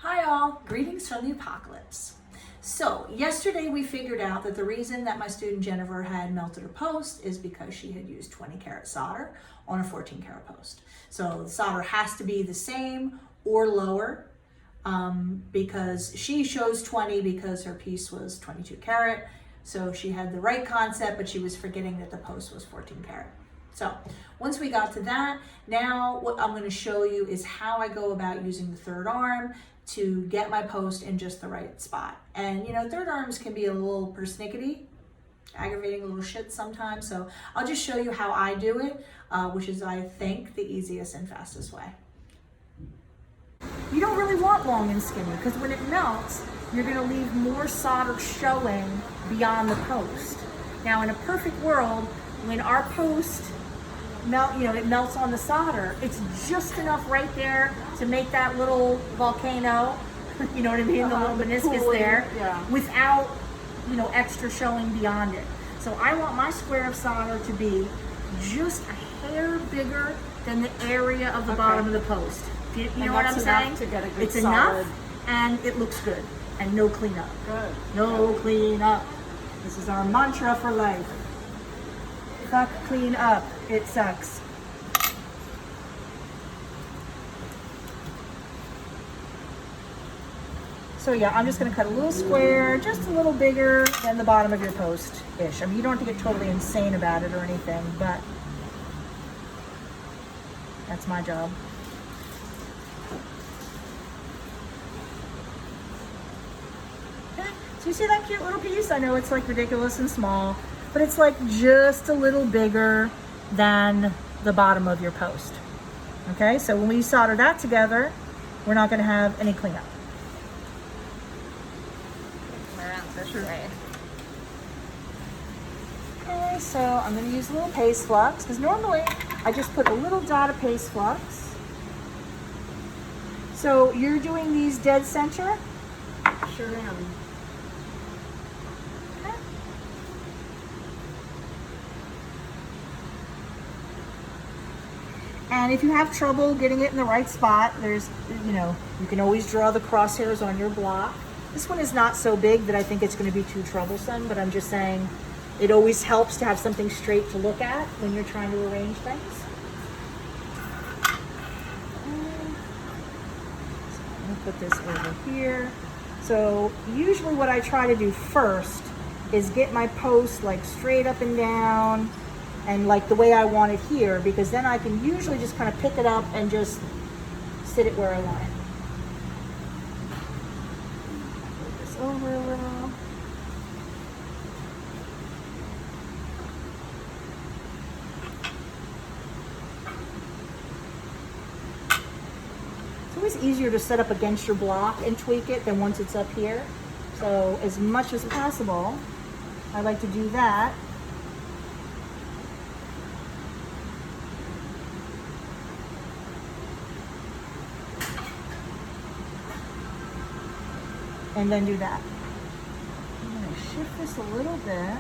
Hi all, greetings from the apocalypse. So yesterday we figured out that the reason that my student Jennifer had melted her post is because she had used 20 karat solder on a 14 karat post. So the solder has to be the same or lower because she chose 20 because her piece was 22 karat. So she had the right concept, but she was forgetting that the post was 14 karat. So once we got to that, now what I'm going to show you is how I go about using the third arm to get my post in just the right spot. And you know, third arms can be a little persnickety, aggravating little shit sometimes. So I'll just show you how I do it, which is, I think, the easiest and fastest way. You don't really want long and skinny because when it melts, you're going to leave more solder showing beyond the post. Now, in a perfect world, when our post it melts on the solder, it's just enough right there to make that little volcano, you know what I mean, the little meniscus there, without, extra showing beyond it. So I want my square of solder to be just a hair bigger than the area of the bottom of the post. You know what I'm saying? To get a good it's solid. Enough, and it looks good, and no cleanup. Good. No cleanup. This is our mantra for life. Fuck clean up. It sucks. So yeah, I'm just going to cut a little square, just a little bigger than the bottom of your post-ish. I mean, you don't have to get totally insane about it or anything, but that's my job. Okay, so you see that cute little piece? I know it's like ridiculous and small, but it's like just a little bigger than the bottom of your post. Okay, so when we solder that together, we're not going to have any cleanup. Around this way. Okay, so I'm going to use a little paste flux because normally I just put a little dot of paste flux. So you're doing these dead center? Sure am. And if you have trouble getting it in the right spot, there's, you can always draw the crosshairs on your block. This one is not so big that I think it's going to be too troublesome, but I'm just saying it always helps to have something straight to look at when you're trying to arrange things. So I'm going to put this over here. So usually what I try to do first is get my post like straight up and down, and like the way I want it here, because then I can usually just kind of pick it up and just sit it where I want it. Move this over a little. It's always easier to set up against your block and tweak it than once it's up here. So as much as possible, I like to do that. And then do that. I'm going to shift this a little bit.